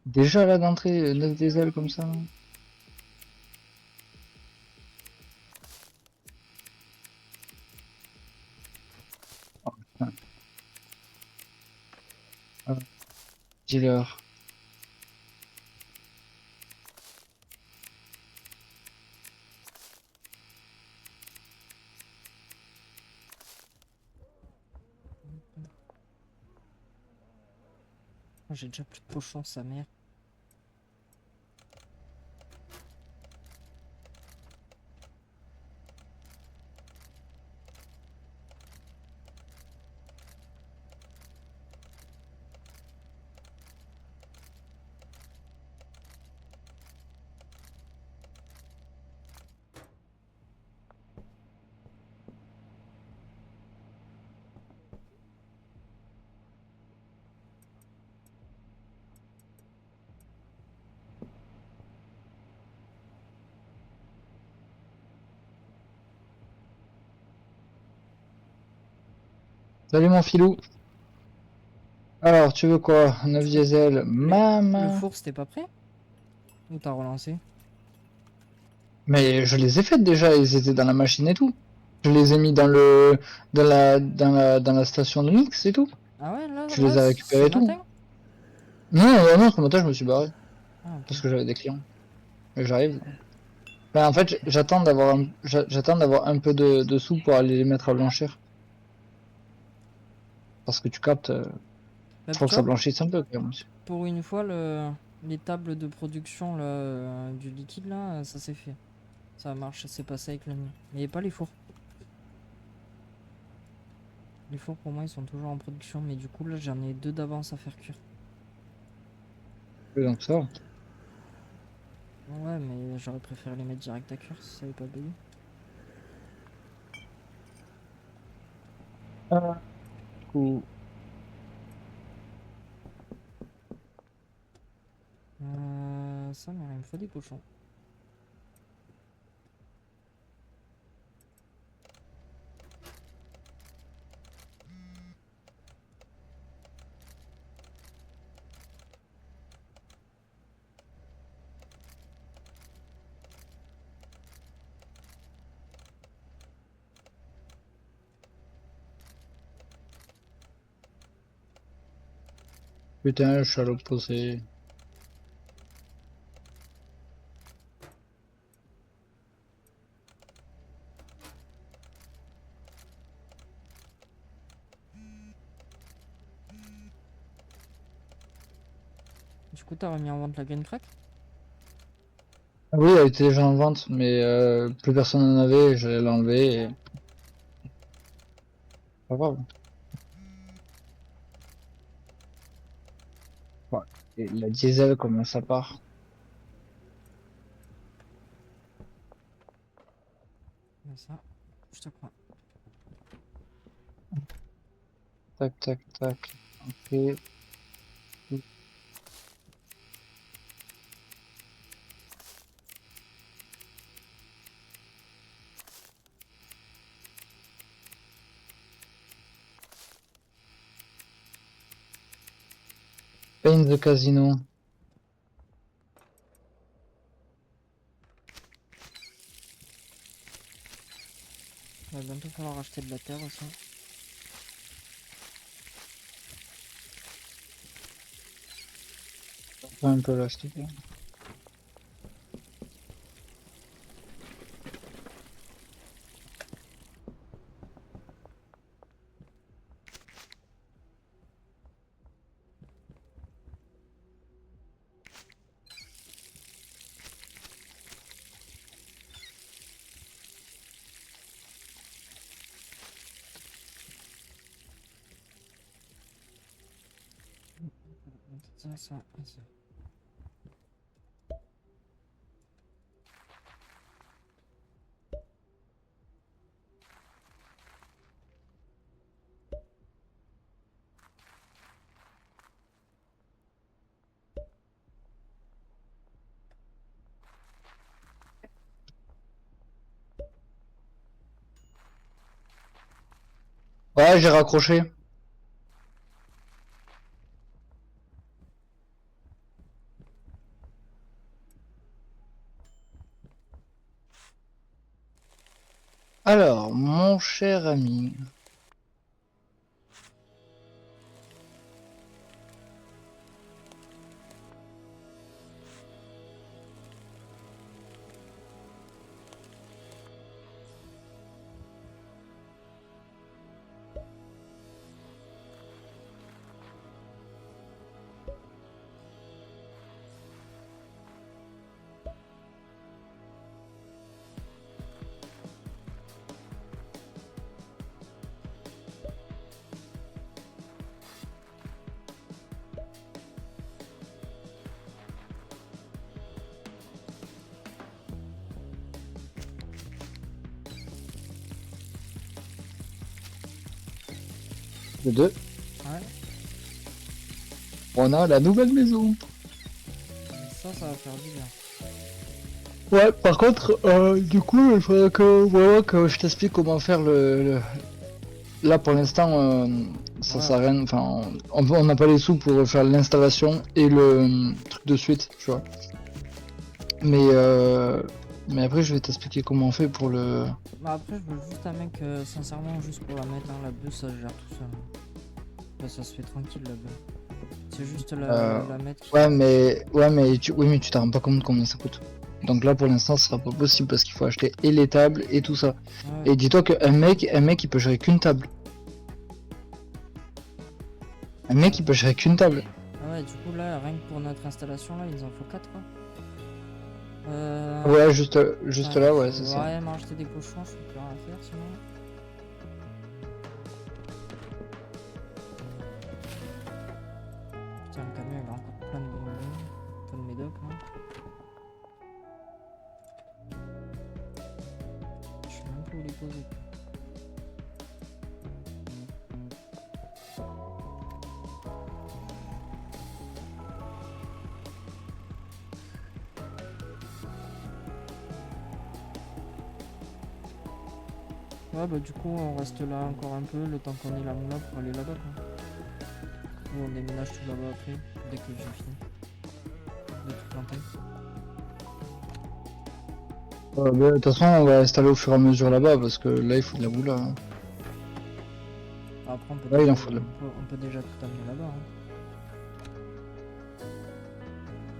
Déjà là d'entrée, 9 diesel comme ça. Oh, putain. Ah, dealer. J'ai déjà plus de pochons, sa mère. Salut mon filou. Alors, tu veux quoi? 9 Du coup, diesel, le maman. four, c'était pas prêt? Ou t'as relancé? Mais je les ai faites déjà, ils étaient dans la machine et tout. Je les ai mis dans la station de mix et tout. Ah ouais, Tu là, les as ce récupérés et tout. matin? Non, non, ce matin je me suis barré. Ah, ok. Parce que j'avais des clients. Et j'arrive. Enfin, en fait, j'attends d'avoir un peu de sous pour aller les mettre à blanchir. Parce que tu captes, Bah, faut que tu ça vois, blanchisse un peu quand même. pour une fois, les tables de production là, du liquide, là, ça s'est fait. Ça marche, c'est passé avec le mien. Mais pas les fours. Les fours, pour moi, ils sont toujours en production. Mais du coup, là, j'en ai deux d'avance à faire cuire. Et donc ça. Ouais, mais j'aurais préféré les mettre direct à cuire si ça avait pas bugué. Ah, coup. Ça, mais il me faut des pochons. Putain, je suis à l'opposé. Du coup, t'as remis en vente la gun crack? Oui, elle était déjà en vente, mais plus personne n'en avait, j'allais l'enlever et... Pas grave. Ouais. Et la diesel, comment ça part? Mais ça, je te crois. Tac, tac, tac. Ok. Paint the casino. Il va bientôt falloir acheter de la terre aussi. Un peu là, s'il te plaît. Ça. Ouais, j'ai raccroché. Alors, mon cher ami. Le 2. Ouais. On a la nouvelle maison. Ça va faire du bien. Ouais, par contre, du coup, il faudrait que, vraiment que je t'explique comment faire Là, pour l'instant, ça Ouais, sert à rien. Enfin, on n'a pas les sous pour faire l'installation et le truc de suite, tu vois. Mais, euh, mais après, je vais t'expliquer comment on fait pour le. bah après, je veux juste un mec, sincèrement, juste pour la mettre, hein, la bœuf, ça se gère tout seul. Bah, ça se fait tranquille, la bœuf. C'est juste euh, la mettre qui... oui, mais tu t'en rends pas compte combien ça coûte. Donc là, pour l'instant, ce sera pas possible parce qu'il faut acheter et les tables et tout ça. Ouais. Et dis-toi qu'un mec, il peut gérer qu'une table. Un mec, il peut gérer qu'une table. Ah ouais, du coup, là, rien que pour notre installation, là, il nous en faut 4, quoi. Ouais, juste Putain, là, je ouais, vais c'est ça. ouais, m'acheter des cochons, je peux plus rien faire, sinon. Putain, le camion, il a encore plein de médocs, là. Je sais même pas où les poser. Ouais, bah du coup, on reste là encore un peu, le temps qu'on ait la moula pour aller là-bas, quoi. Ou on déménage tout là-bas après, dès que j'ai fini de tout planter. De toute façon, on va installer au fur et à mesure là-bas parce que là, il faut de la moula, hein. Après, Là, il en faut de la. on peut déjà tout amener là-bas, hein.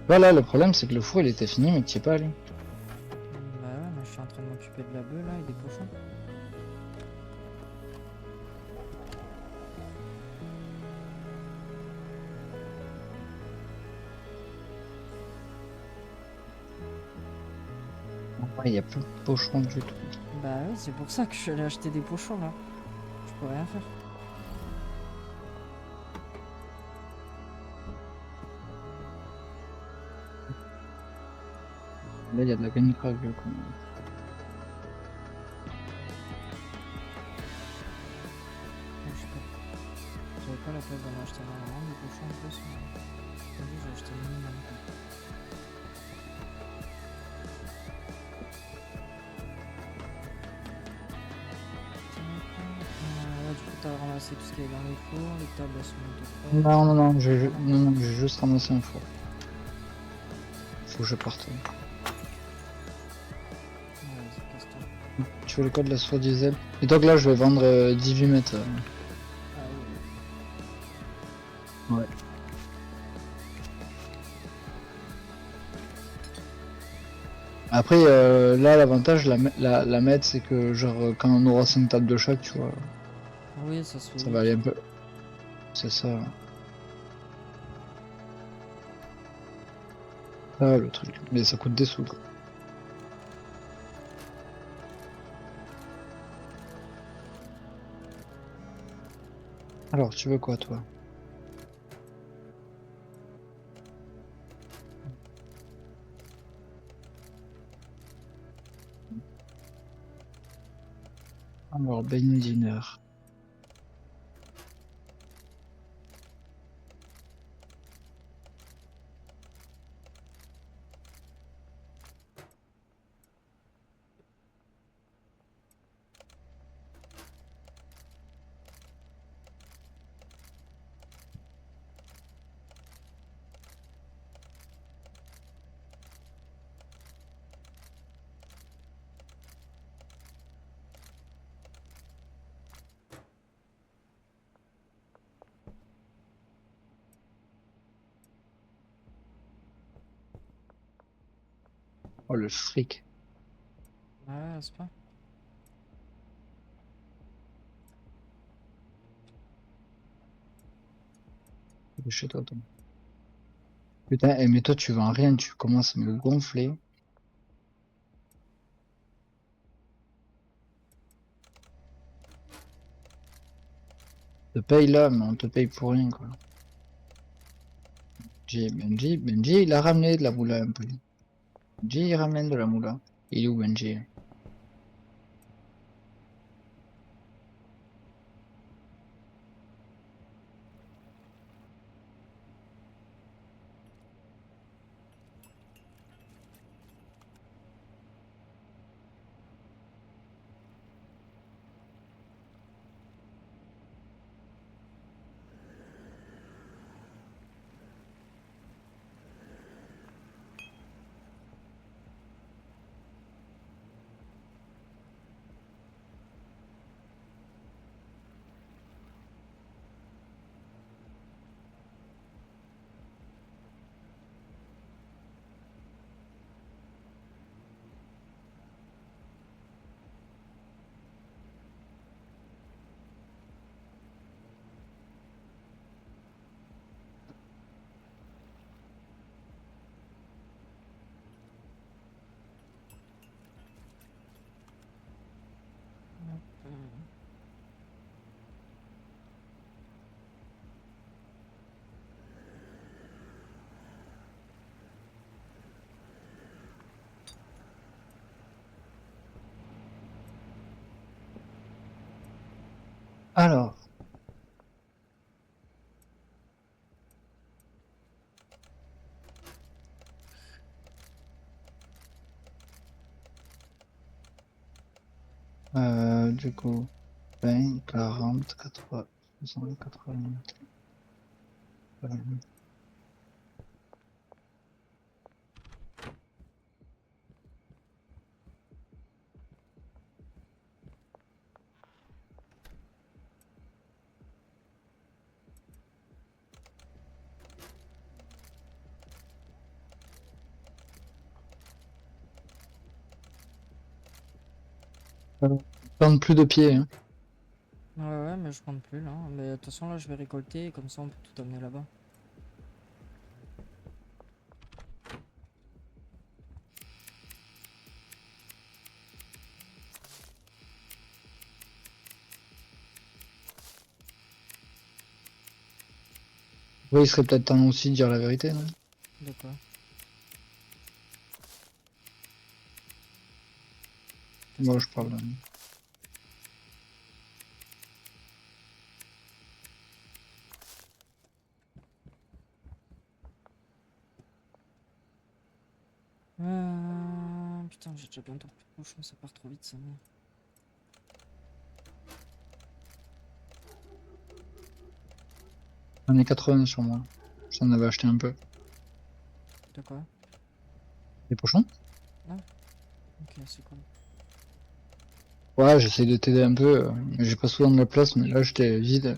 Voilà, le problème, c'est que le four, il était fini, mais tu y es pas allé. Bah ouais, mais je suis en train de m'occuper de la bœuf là et des cochons. Ouais, il y a plus de pochons du tout. Bah ouais, c'est pour ça que je suis allé acheter des pochons là. Je peux rien faire. Là, il y a de la canicule, quoi. Je sais pas. J'avais pas la place d'en acheter énormément des cochons en plus. T'as vu, j'ai acheté le minimum. Ouais, du coup, t'as ramassé tout ce qu'il y avait dans les fours, les tables elles sont de près. Non, j'ai juste ramassé un four. Faut que je parte. Ouais, vas-y, casse-toi. Tu veux le code de la soie diesel? Et donc là, je vais vendre 18 mètres. Ah oui. Ouais. Après, là, l'avantage, la mettre, c'est que genre, quand on aura 5 tables de chaque, tu vois, Oui, ça se fait ça va aller vite. un peu. C'est ça. Ah, le truc. Mais ça coûte des sous, quoi. Alors, tu veux quoi, toi? Alors, Ben Dinner. Oh le fric. Ouais, c'est pas. De chez toi, toi. Putain, mais toi tu vends rien, tu commences à me gonfler. On te paye là, mais on te paye pour rien, quoi. Benji, il a ramené de la moula un peu. Benji, il ramène de la moula. Il est où Benji? Alors, du coup, 20, 40, 80, 60, 80. Prendre plus de pieds, hein. Ouais, ouais, mais je compte plus là. Mais de toute façon, là, je vais récolter et comme ça, on peut tout amener là-bas. Oui, il serait peut-être temps aussi de dire la vérité, non? De quoi? Qu'est-ce Moi, que je tu parle. fais? Putain, j'ai déjà bientôt plus de bouchons, ça part trop vite ça. J'en ai 80 sur moi. J'en avais acheté un peu. De quoi? Les pochons? Ah, ok, c'est cool. Ouais, j'essaie de t'aider un peu. J'ai pas souvent de la place, mais là, j'étais vide.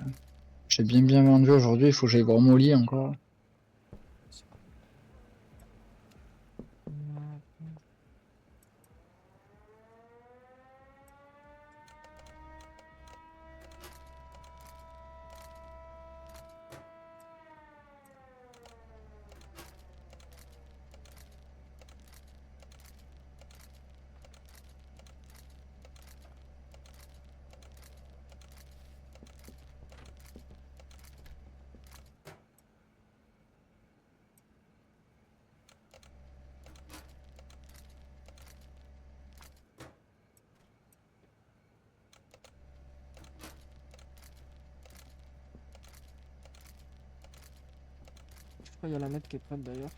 J'ai bien vendu aujourd'hui. Il faut que j'aille voir Molly encore. C'est cool. Hum, Je crois qu'il y a la mètre qui est prête d'ailleurs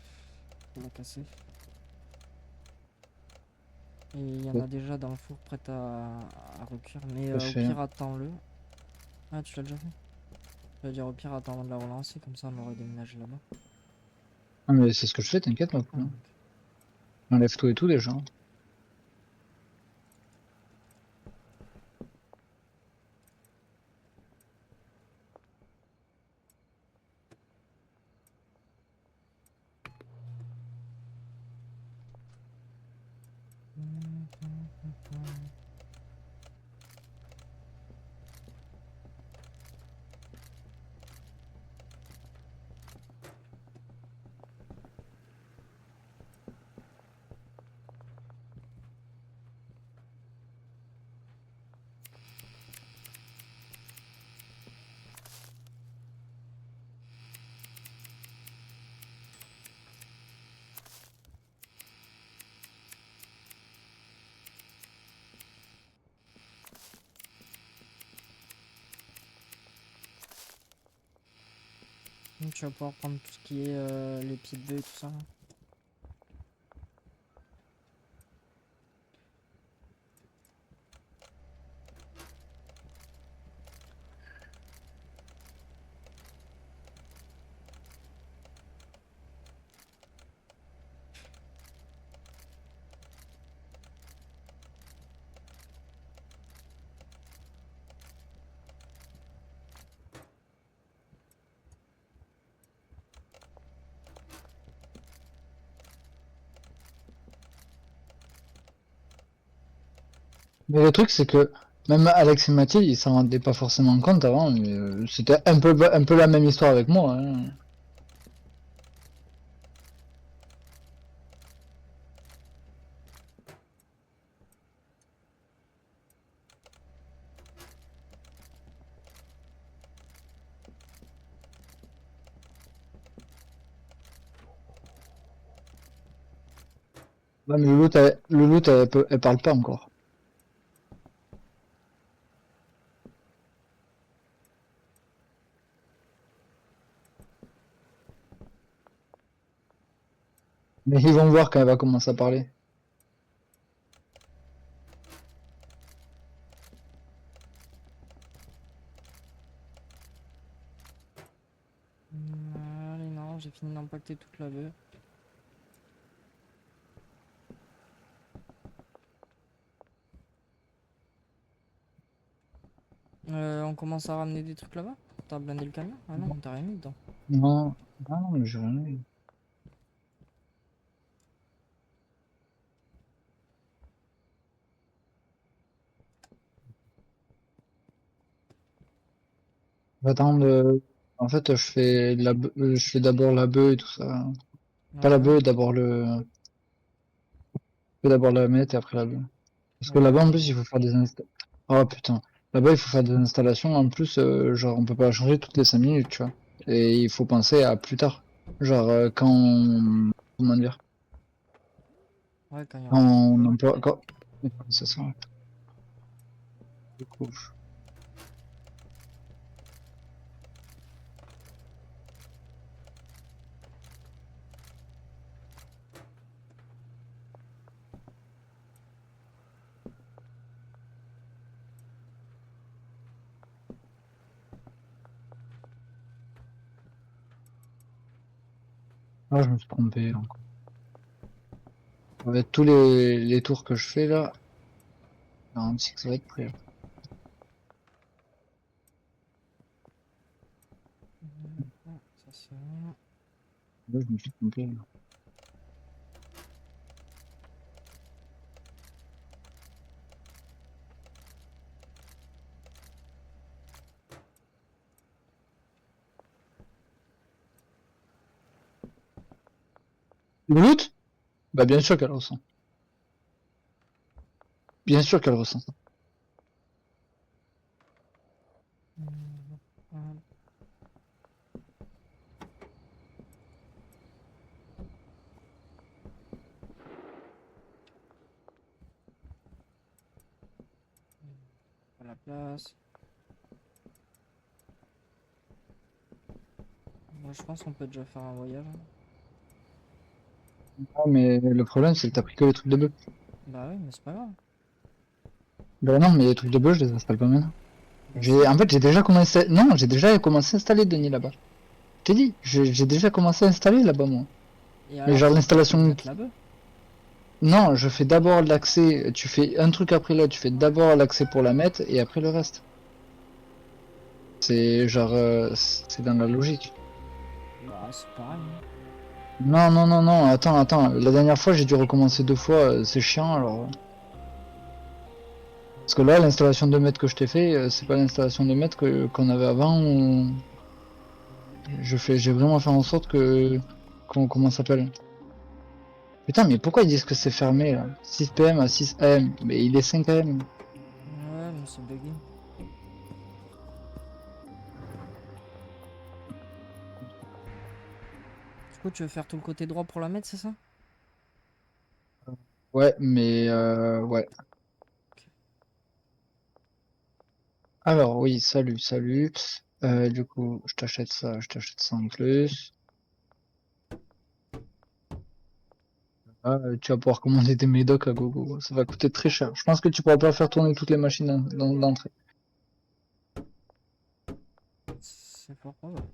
pour la casser. Et il y en Tout a déjà dans le four prête à recuire. Mais à au fait. pire, attends-le. Ah, tu l'as déjà fait? Je veux dire, au pire, attends de la relancer, comme ça on aurait déménagé là-bas. Ah, mais c'est ce que je fais, t'inquiète, ma Ah, poule. ok. J'enlève tout et tout déjà. Tu vas pouvoir prendre tout ce qui est les pieds de bœuf et tout ça. Mais le truc, c'est que même Alex et Mathilde, ils s'en rendaient pas forcément compte avant, mais c'était un peu la même histoire avec moi. Hein. Ouais, mais le loot, elle parle pas encore. Mais ils vont voir quand elle va commencer à parler. Allez, non, j'ai fini d'impacter toute la bœuf. On commence à ramener des trucs là-bas? T'as blindé le camion? Ah non, t'as rien mis dedans. Non, non, mais j'ai rien eu. Attends, en fait, je fais d'abord la bœuf et tout ça. Pas la Ouais, bœuf, d'abord la mettre et après la bœuf. Parce que ouais. là-bas, en plus, il faut faire des installations. Oh putain. Là-bas, il faut faire des installations. En plus, genre, on peut pas la changer toutes les 5 minutes, tu vois. Et il faut penser à plus tard. Genre, comment dire? Ouais, quand il y Quand aura plus de on bœuf. emploie. C'est ça. Du coup, je me suis trompé encore. Avec tous les tours que je fais là, garanti que ça va être prêt. Ouais, ça c'est bon. Là, je me suis trompé. Là. Le loot? Bah, bien sûr qu'elle ressent. Bien sûr qu'elle ressent. Hum, Pas la place. Moi, je pense qu'on peut déjà faire un voyage. Ah, mais le problème, c'est que t'as pris que les trucs de bœuf. Bah oui, mais c'est pas grave. Bah non, mais les trucs de bœuf, je les installe pas maintenant. Bah si. En fait, j'ai déjà commencé. Non, j'ai déjà commencé à installer Denis là-bas. Je t'ai dit, j'ai déjà commencé à installer là-bas moi. Et Mais alors, genre tu vas pas tout l'installation. mettre là-bas? Non, je fais d'abord l'accès. Tu fais un truc après l'autre. Tu fais d'abord l'accès pour la mettre et après le reste. C'est genre, c'est dans la logique. Bah, c'est pareil. Hein. Non, non, non, non. Attends, attends. La dernière fois, j'ai dû recommencer 2 fois. C'est chiant alors. Parce que là, l'installation de mètres que je t'ai fait, c'est pas l'installation de mètres qu'on avait avant. J'ai vraiment fait en sorte comment ça s'appelle? Putain, mais pourquoi ils disent que c'est fermé là? 6 PM à 6 AM, mais il est 5 AM. Ouais, mais c'est bugué. Du coup, tu veux faire tout le côté droit pour la mettre, c'est ça? Ouais, mais ouais. Alors oui, salut, salut. Du coup, je t'achète ça en plus. Ah, tu vas pouvoir commander des médocs à gogo. Ça va coûter très cher. Je pense que tu pourras pas faire tourner toutes les machines d'entrée. C'est fort probable.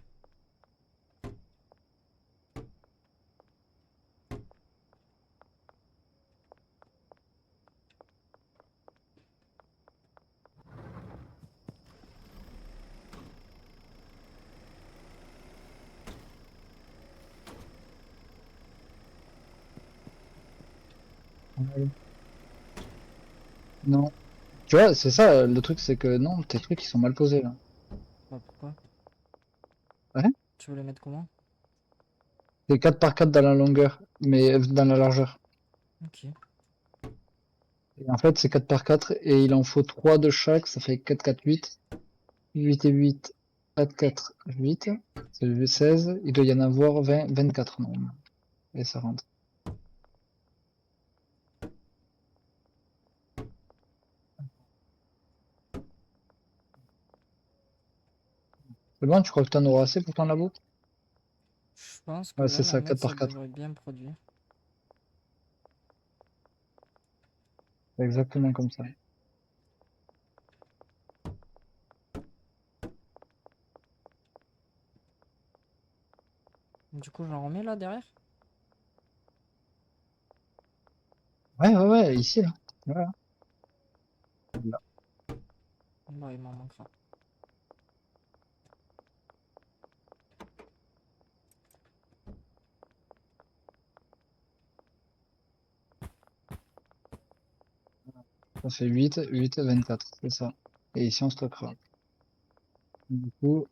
Ouais. Non. Tu vois, c'est ça, le truc, c'est que non, tes trucs, ils sont mal posés là. Bah, pourquoi? Ouais. Tu veux les mettre comment? C'est 4 par 4 dans la longueur, mais dans la largeur. Ok. Et en fait, c'est 4 par 4 et il en faut 3 de chaque, ça fait 4, 4, 8. 8 et 8, 4, 4, 8. C'est 16. Il doit y en avoir 20, 24 non. Et ça rentre. C'est bon, tu crois que t'en auras assez pour ton labo? Je pense que Ouais, là, c'est la ça, mettre, 4 ça par 4. devrait bien produire. C'est exactement comme ça. Du coup, j'en remets là derrière? Ouais, ouais, ouais, ici, là. Voilà. Là. Bah, il m'en manquera. Ça fait 8, 8, 24, c'est ça. Et ici, on stockera. Du coup,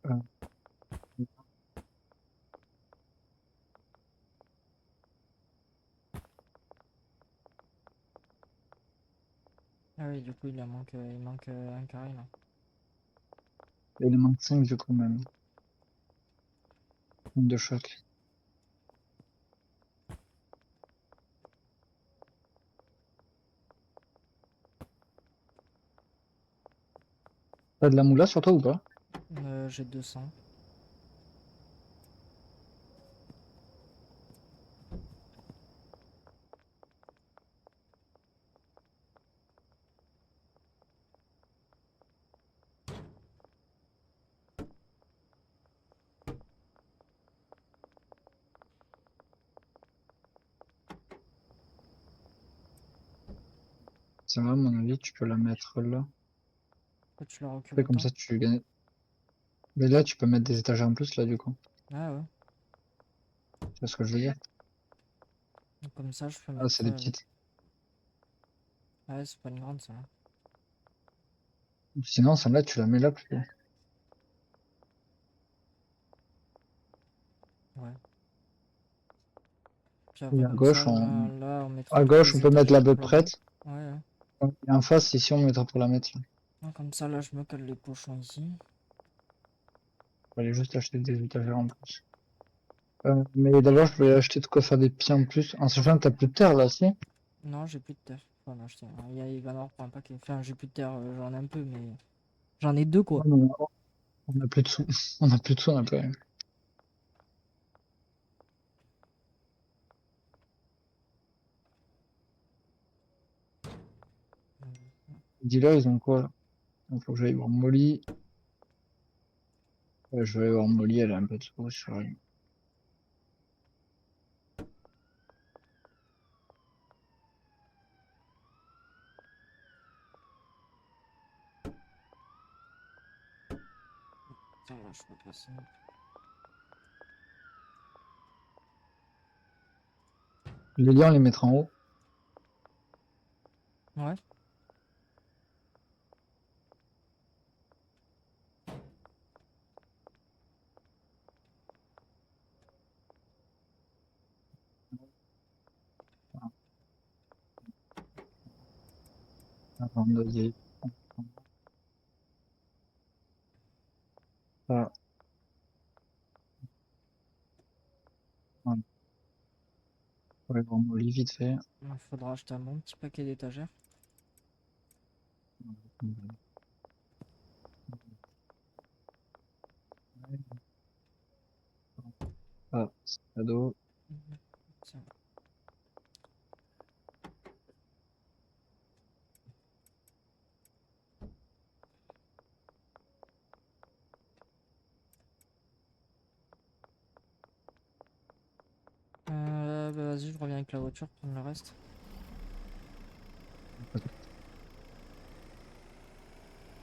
Ah oui, du coup, il manque un carré là. il en manque 5 du coup, même. De chaque. T'as de la moula sur toi ou pas? J'ai 200. C'est vrai, à mon avis, tu peux la mettre là. Pourquoi tu la recules Après, comme autant? ça, tu gagnes. Mais là, tu peux mettre des étagères en plus, là, du coup. Ah ouais. Tu vois ce que je veux dire? Donc, comme ça, je peux Ah, c'est mettre. des petites. Ouais, c'est pas une grande ça. Sinon, celle-là, tu la mets là plutôt. Ouais. Puis Et après, à comme ça, gauche, là, on mettra à toutes gauche, on les peut mettre la étagères beuh pour la mettre. prête. Ouais, ouais. Et en face, ici, on mettra pour la mettre. Donc, comme ça, là, je me colle les pochons ici. On va aller juste acheter des étagères en plus. Mais d'abord, je voulais acheter de quoi faire des pieds en plus. En sachant que t'as plus de terre là, si. Non, j'ai plus de terre. Faut en acheter. Il va en avoir pour un paquet. Enfin, j'ai plus de terre, j'en ai un peu, mais j'en ai deux quoi. Ouais, mais on a plus de sous. On a plus de sous, on a plus rien. Les dealers, ils ont quoi là? Il faut que j'aille voir Molly. Ouais, je vais aller voir Molly, elle a un peu de sous sur elle. Tiens, là, je peux passer. Les liens, on les mettra en haut. Ouais. Avant de dire. Ça, voilà. Ouais, vraiment vite fait. Il faudra acheter un bon petit paquet d'étagères. Ah, c'est cadeau. Tiens. Bah vas-y, je reviens avec la voiture, prendre le reste.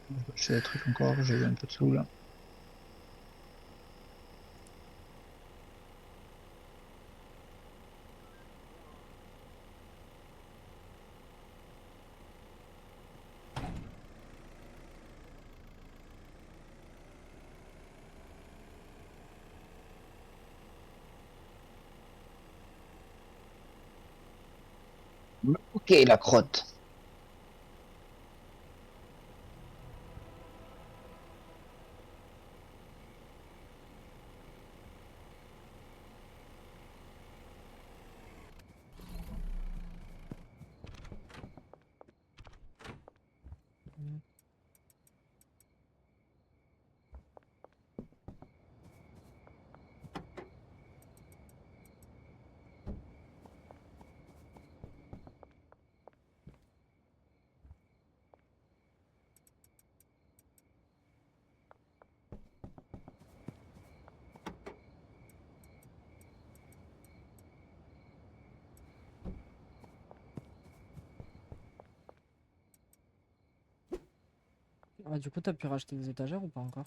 Je vais acheter des trucs encore, j'ai eu un peu de sous là. Ok, la crotte. Mm. Ah, du coup, t'as pu racheter des étagères ou pas encore?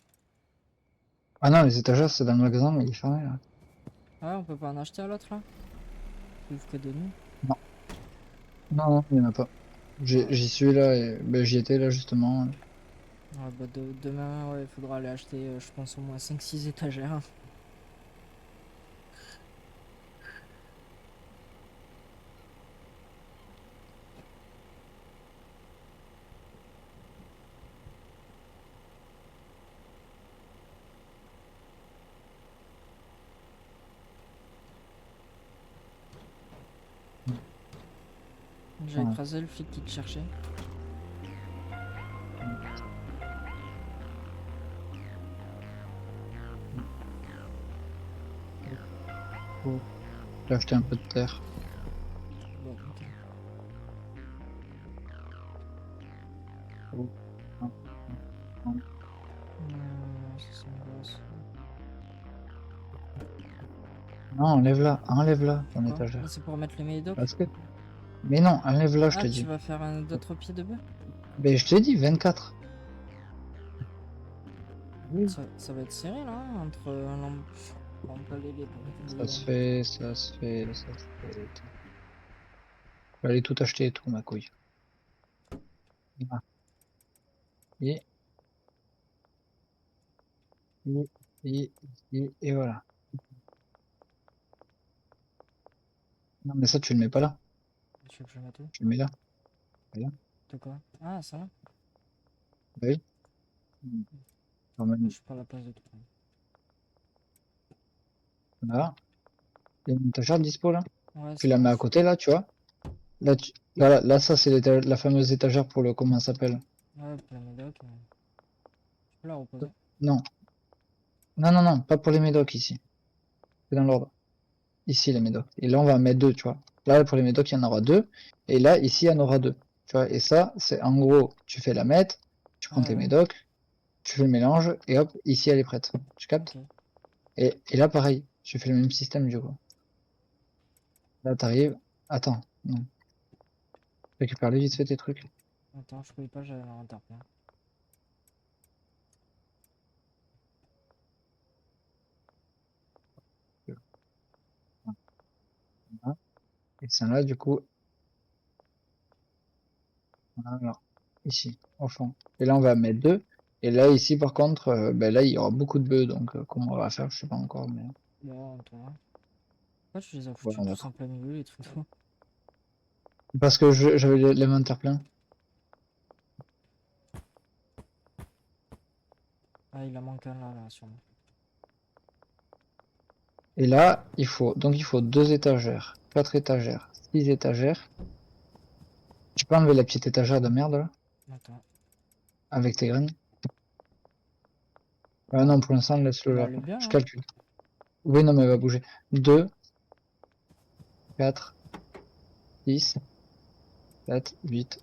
Ah non, les étagères c'est dans le magasin, mais il est fermé là. Ah, on peut pas en acheter à l'autre là? Il ouvre que de nuit. Non, non, non, il n'y en a pas. Ouais. J'y suis là, et ben, j'y étais là justement. Ouais, bah demain, ouais, il faudra aller acheter, je pense, au moins 5-6 étagères. J'ai Ouais. écrasé le flic qui te cherchait. J'ai acheté un peu de terre. Bon, ok. Oh. Non, non, Ça me gosse. non, enlève-la, ton Pourquoi? Ah, étagère. c'est pour mettre les médocs? Parce que... Mais non, enlève-la, je Ah, te tu dis. vas faire un d'autres pieds de bœuf? Ben, je t'ai dit 24. Oui. Ça va être serré là, hein, entre l'emballé Ça se fait, ça se fait, ça se fait. Je vais aller tout acheter et tout, ma couille. Voilà. Et, et, et voilà. Non, mais ça, tu le mets pas là. Tu veux que je mette où? Tu le mets là. Voilà. De quoi? Ah, ça là? Bah oui. Quand Je même, suis pas à la place de tout. là. Il y a une étagère dispo là. Ouais, Tu ça la mets à marche. côté là, tu vois. Là, là, ça, c'est la fameuse étagère pour le, comment ça s'appelle? Ouais, pour les médocs, je peux la reposer. Non. Non, non, non, pas pour les médocs ici. C'est dans l'ordre. Ici, les médocs. Et là, on va en mettre deux, tu vois. Là, pour les médocs, il y en aura deux. Et là, ici, il y en aura deux. Tu vois. Et ça, c'est en gros, tu fais la mettre, tu Ouais, prends tes ouais, médocs, tu fais le mélange, et hop, ici, elle est prête. Tu captes? ok. Et là, pareil, tu fais le même système du coup. Là, t'arrives. Attends, non. Récupère-les vite fait tes trucs. Attends, je pouvais pas, j'avais l'inventaire plein. Voilà. Et ça là, du coup, voilà, ici, au fond. Et là, on va mettre deux. Et là, ici, par contre, ben là, il y aura beaucoup de bœufs. Donc, comment on va faire, je sais pas encore. Mais Bon, on trouvera. Pourquoi tu les as voilà, foutus tous en plein milieu, les trucs d'eau? parce que j'avais l'inventaire plein. il en manque un là, sûrement. Et là, il faut 2 étagères, 4 étagères, 6 étagères. Tu peux enlever la petite étagère de merde là, Attends. avec tes graines? Ah non, pour l'instant, laisse-le Bah, là. elle est bien, Je hein. calcule. Oui, non, mais elle va bouger. 2, 4, 6, 7, 8,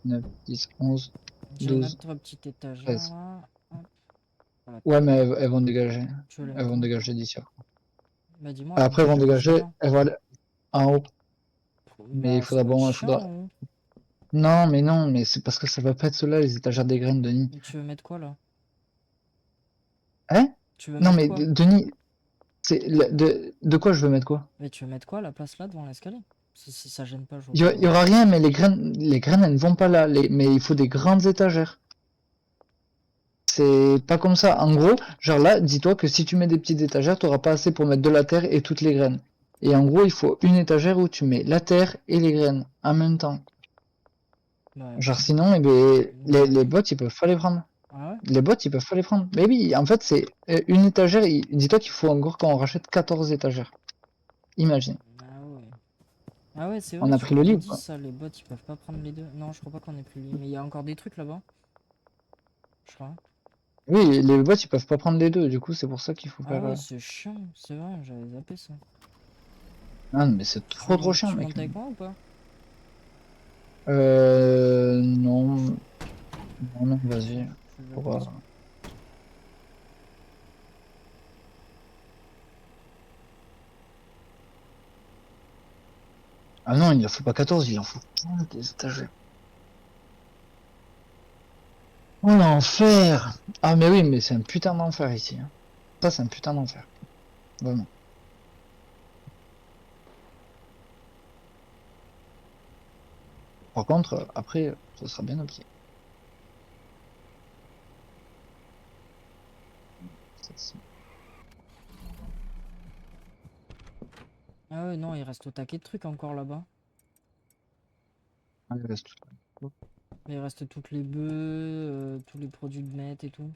9, 10, 11, Je vais mettre 12, 3 petites étagères 13. là. Hop. Voilà. Ouais, mais elles vont dégager. Tu veux les Elles mettre vont où? dégager d'ici. Bah, dis-moi, comme Après, ça elles vont je bouge dégager, dedans. elles vont aller en haut. Mais il Bah, ça faudra doit être bon, il chiant, faudra. hein. Non, mais c'est parce que ça va pas être cela, les étagères des graines, Denis. Et tu veux mettre quoi là? Hein? Tu veux Non, mettre mais quoi? Denis, de quoi je veux mettre quoi? Mais tu veux mettre quoi à la place là devant l'escalier? Si ça gêne pas, je vois Il y pas. aura rien, mais les graines, elles ne vont pas là. Mais il faut des grandes étagères. C'est pas comme ça. En gros, genre là, dis-toi que si tu mets des petites étagères, tu n'auras pas assez pour mettre de la terre et toutes les graines. Et en gros, il faut une étagère où tu mets la terre et les graines en même temps. Bah, Genre sinon, eh ben, bah. les bots, ils peuvent pas les prendre. Ah ouais? Les bots, ils peuvent pas les prendre. Mais oui, en fait, c'est une étagère. Dis-toi qu'il faut encore qu'on rachète 14 étagères. Imagine. Ah ouais. Ah ouais, c'est On vrai, a tu pris le m'avais lit ou dit pas? ça, les bots ils peuvent pas prendre les deux. Non, je crois pas qu'on ait pris le lit, mais il y a encore des trucs là-bas, je crois. Oui, les bots, ils peuvent pas prendre les deux. Du coup, c'est pour ça qu'il faut Ah faire. ouais, c'est chiant, c'est vrai, j'avais zappé ça. Ah, mais c'est trop chiant, Tu mec. montes avec moi ou pas? Non. Non, non, vas-y. Je suis déjà Pour, parti. Ah non, il en faut pas 14, il en faut 15 des étagères. Oh l'enfer! Ah mais oui, mais c'est un putain d'enfer ici, hein. Ça, c'est un putain d'enfer. Vraiment. Par contre, après, ça sera bien aussi. Ah ouais, non, il reste au taquet de trucs encore là-bas. Ah, il reste tout. Il reste toutes les bœufs, tous les produits de net et tout.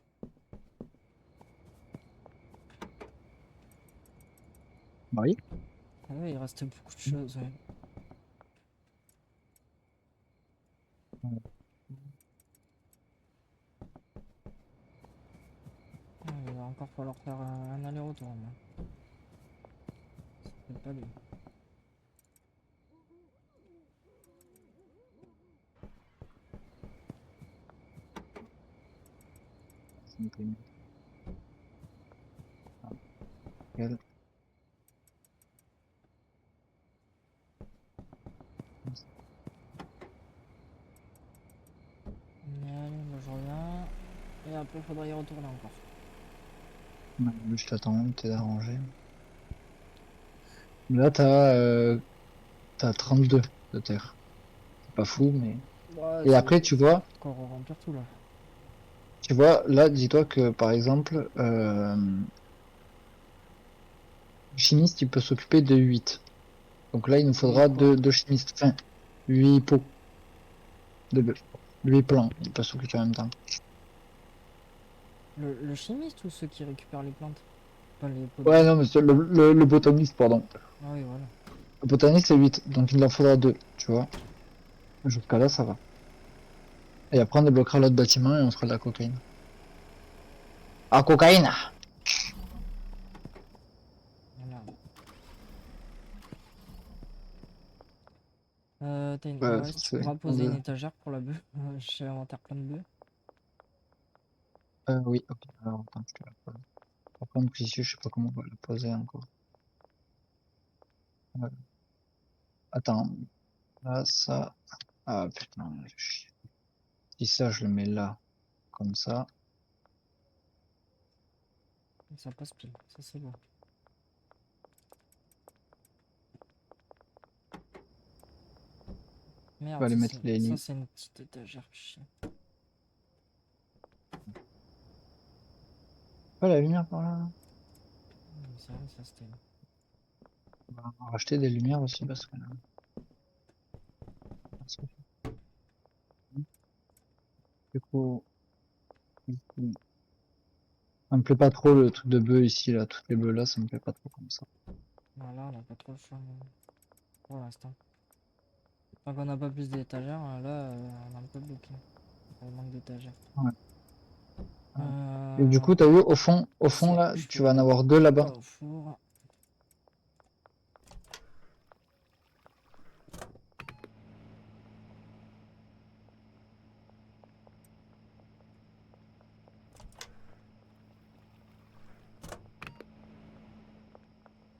Bah oui. Ah ouais, il reste beaucoup de choses, ouais. Ah, il va encore falloir faire un aller-retour, moi. C'est pas lui. Nickel. Allez, moi je reviens. Et après, il faudra y retourner encore. Ouais, je t'attends, t'es arrangé. Là, t'as 32 de terre. C'est pas fou, mais. Ouais, Et ça après, encore remplir tout là. tu vois, là, dis-toi que par exemple, le chimiste, il peut s'occuper de 8. Donc là, il nous Oui, faudra quoi. deux chimistes. Enfin, 8 pots de bœuf. 8 plants, il peut s'occuper en même temps. Le chimiste ou ceux qui récupèrent les plantes? Pas les pots de Ouais, bœuf. non, mais c'est le botaniste, pardon. Ah oui, voilà. Le botaniste, c'est 8, donc il en faudra 2, tu vois. Jusqu'à là, ça va. Et après, on débloquera l'autre bâtiment et on fera de la cocaïne. Ah, cocaïne! Voilà. Ouais, Ouais, ça, si tu c'est pourras un poser une deux. étagère pour la bœuf. J'ai inventaire plein de bœufs. Oui, ok. Alors, attends, je te la pose. Par contre, ici, je sais pas comment on va la poser encore. Ouais. Attends, là, ça. Ah, putain, je chie. Si ça, je le mets là, comme ça. Ça passe pile, ça c'est bon. On va Merde, aller mettre les ça lits. c'est une petite étagère chiant. Pas la lumière par là. C'est vrai, ça c'était. On va racheter des lumières aussi parce que. Du coup, ici. Ça me plaît pas trop le truc de bœuf ici, là. Toutes les bœufs là, ça me plaît pas trop comme ça. Voilà, on n'a pas trop le choix pour l'instant. Tant qu'on n'a pas plus d'étagères, là, on est un peu bloqué. On manque d'étagères. Ouais. Et du Euh... coup, t'as vu, au fond Si, là, je tu vas en peux avoir deux là-bas. pas au four.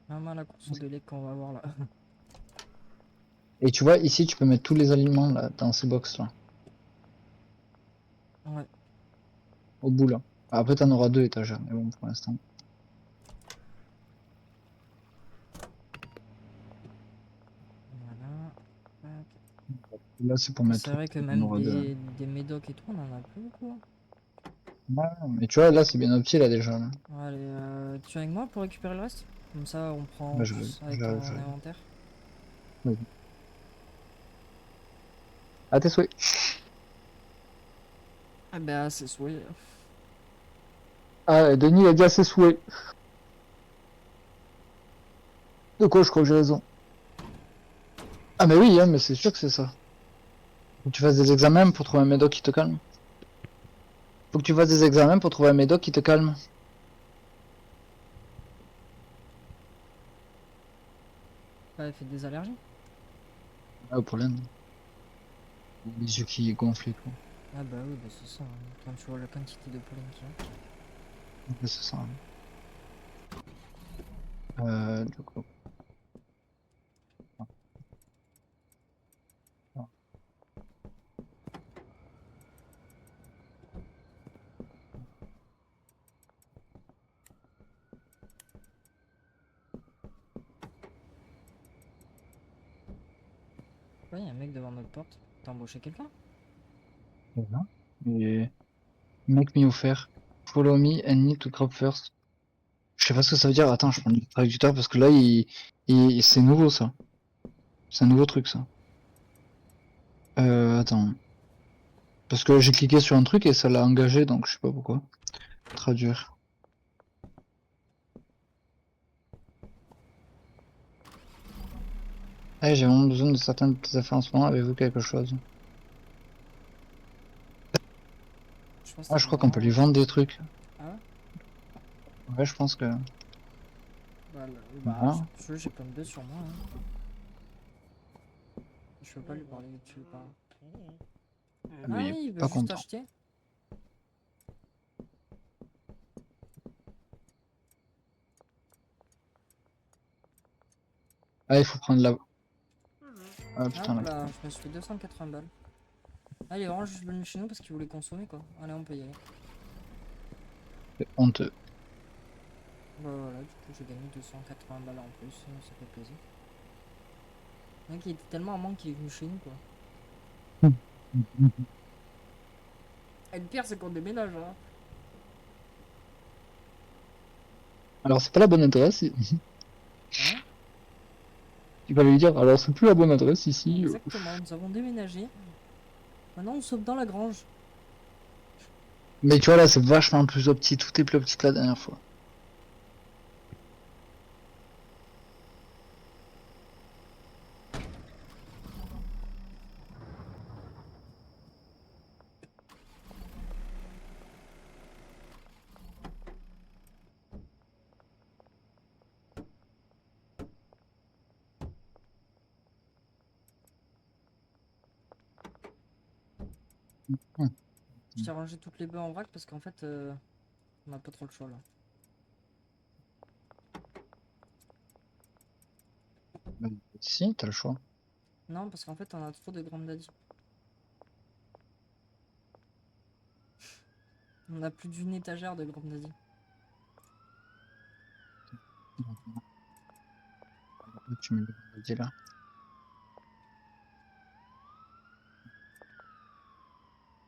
Maman, la course de lait qu'on va avoir là. Et tu vois, ici, tu peux mettre tous les aliments là, dans ces box là, Ouais, au bout là. Après, t'en auras deux étagères, mais bon, pour l'instant. voilà. Tac. Là, c'est pour Et mettre c'est tout. vrai que On même aura deux. des médocs et tout, on en a plus beaucoup, hein. Ouais, mais tu vois, là, c'est bien opti là déjà. Là. Allez, tu es avec moi pour récupérer le reste? Comme ça, on prend Ouais, plus avec ton inventaire. vas-y. À tes souhaits. Ah bah, c'est souhait. Ah, Denis a dit à ses souhaits. De quoi, je crois que j'ai raison. Ah, mais oui, hein, mais c'est sûr que c'est ça. Faut que tu fasses des examens pour trouver un médoc qui te calme. Faut que tu fasses des examens pour trouver un médoc qui te calme. Ouais, fait des allergies? Ah, au pollen. Les yeux qui gonflent et tout. Ah bah oui, bah c'est ça, hein. Quand tu vois la quantité de pollen qu'il y a. Ouais, c'est ça. Hein. Du coup. Ah, Ouais, y a un mec devant notre porte. T'as embauché quelqu'un? voilà. Et make me offer. Follow me and need to crop first. Je sais pas ce que ça veut dire. Attends, je prends le traducteur parce que là, c'est nouveau ça. C'est un nouveau truc ça. Attends. Parce que j'ai cliqué sur un truc et ça l'a engagé, donc je sais pas pourquoi. Traduire. Eh, j'ai vraiment besoin de certaines petites affaires en ce moment. Avez-vous quelque chose? Je pense que Ah, t'as je dû crois qu'on peut vraiment lui autre vendre des chose. trucs. Ah ouais? Ouais, je pense que. Bah, Voilà. si tu veux, j'ai plein de bœufs sur moi, hein. Je peux pas lui parler, tu veux pas. Ah Mais il est oui, il veut pas juste content. acheter. Ah, il faut prendre la. Ah putain, Hop là. là, je me suis fait 280 balles. Ah, il est vraiment juste venu chez nous parce qu'il voulait consommer quoi. Allez, on peut y aller. C'est honteux. Bah voilà, du coup j'ai gagné 280 balles en plus, ça fait plaisir. Le mec il était tellement en manque qu'il est venu chez nous quoi. Et le pire c'est qu'on déménage hein. Alors, c'est pas la bonne adresse. Hein? Tu vas lui dire, alors c'est plus la bonne adresse ici. Exactement, nous avons déménagé. Maintenant nous sommes dans la grange. Mais tu vois, là, c'est vachement plus petit. Tout est plus petit que la dernière fois. Hum. Je t'ai rangé toutes les bœufs en vrac parce qu'en fait on a pas trop le choix là. Bah, si, t'as le choix. Non parce qu'en fait on a trop de grandes daddy. On a plus d'une étagère de grandes daddy. Tu me le dis là.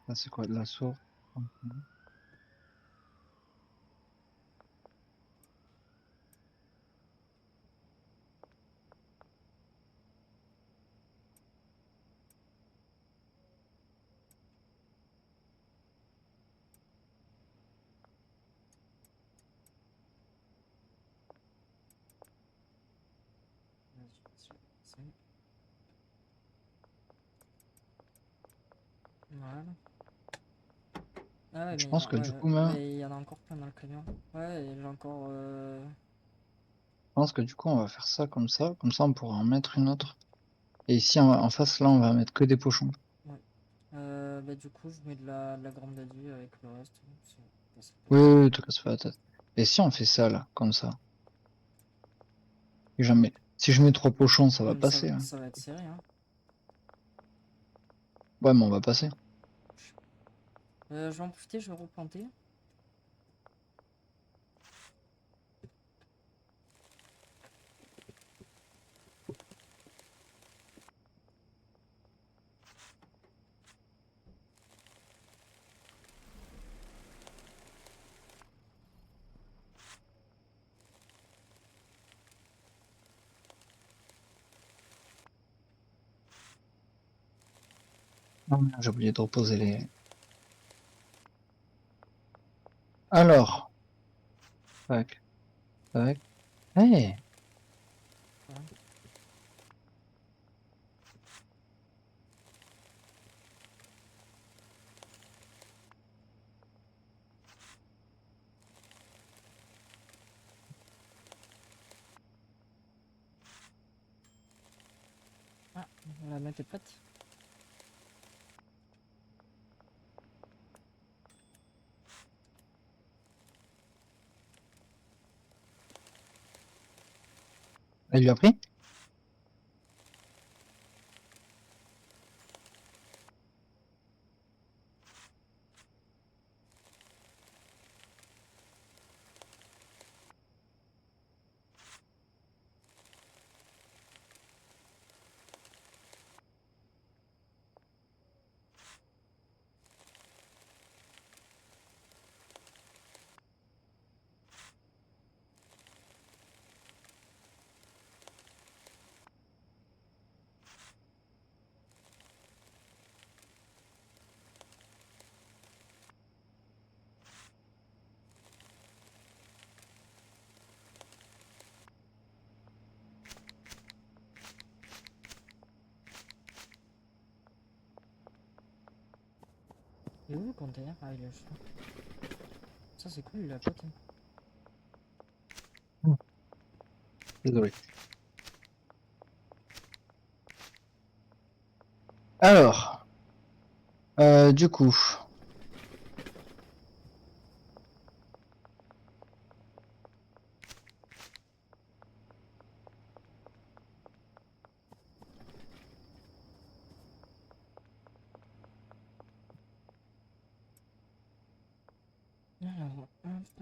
Là, c'est quoi? De la source. Voilà. Ah ouais, Je mais pense que du coup, même, mais il y en a encore plein dans le camion. Ouais, et j'ai encore... je pense que du coup, on va faire ça, comme ça, on pourra en mettre une autre. Et ici, en face, là, on va mettre que des pochons. Ouais. Bah, du coup, je mets de la grande daddy avec le reste. Ça Oui, passe. oui, oui, te casse pas la tête. Et si on fait ça, là, comme ça, jamais. Si je mets 3 pochons, ça va Mais passer, hein. ça va être serré, hein. Ouais, mais on va passer. Je vais en profiter, je vais replanter. Ah, merde, j'ai oublié de reposer les... Alors, tac, tac. Hey, Voilà. Ah, la mette est prête. elle lui a pris? Il est où le container? Ah, il est juste là. Ça, c'est cool, il a pété. Désolé. Alors, du coup, Alors, hop,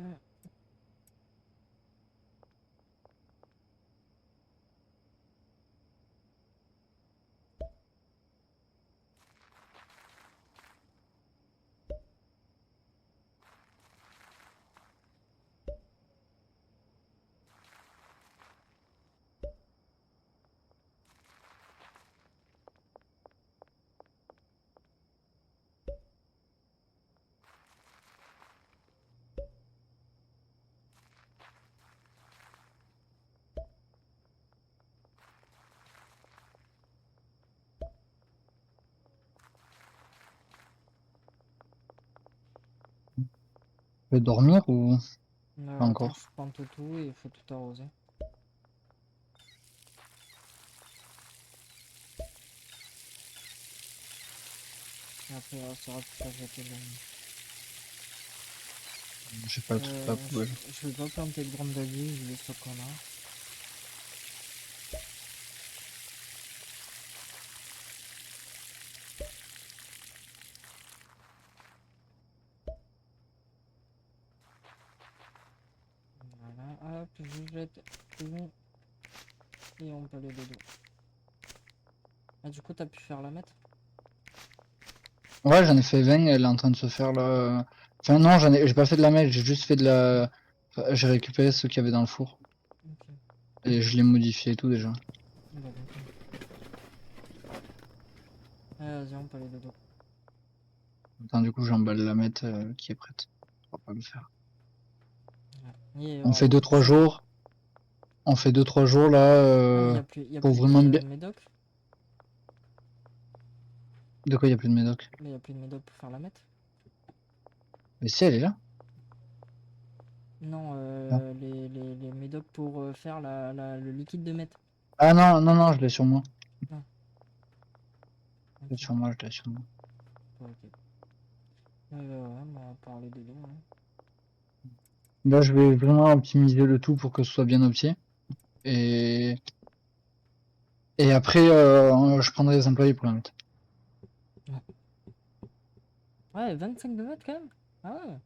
je vais dormir ou pas attends, encore? je plante tout et il faut tout arroser. Et après, il restera plus qu'à jeter J'ai pas le truc à la poubelle. je vais pas planter de grande daddy, je vais ce qu'on a. Voilà, hop, je jette tout et on peut aller dodo. Ah, du coup, t'as pu faire la mettre? Ouais, j'en ai fait 20, elle est en train de se faire là. Enfin, non, j'ai pas fait de la mèche, j'ai juste fait de la. Enfin, j'ai récupéré ceux qu'il y avait dans le four. Ok, Et je l'ai modifié et tout déjà. bah d'accord. Allez, vas-y, on peut aller dodo. Attends, du coup, j'emballe la mette qui est prête. On va pas le faire. Ouais. Et On fait bravo, 2-3 jours. On fait 2-3 jours là Ah, mais y a pour plus vraiment de bien. médoc. De quoi il y a plus de médoc? Mais y a plus de médoc pour faire la meth. Mais si, elle est là. Non, Non. les médocs pour faire le liquide de meth. Ah non, non, non, je l'ai sur moi. Ah, Je l'ai ok. sur moi, je l'ai sur moi. Ok. Ouais, on va parler de l'eau. Hein. Là, je vais vraiment optimiser le tout pour que ce soit bien opti. Et, et après, je prendrai des employés pour la mettre. Ouais, 25 de meth quand même. Ah ouais.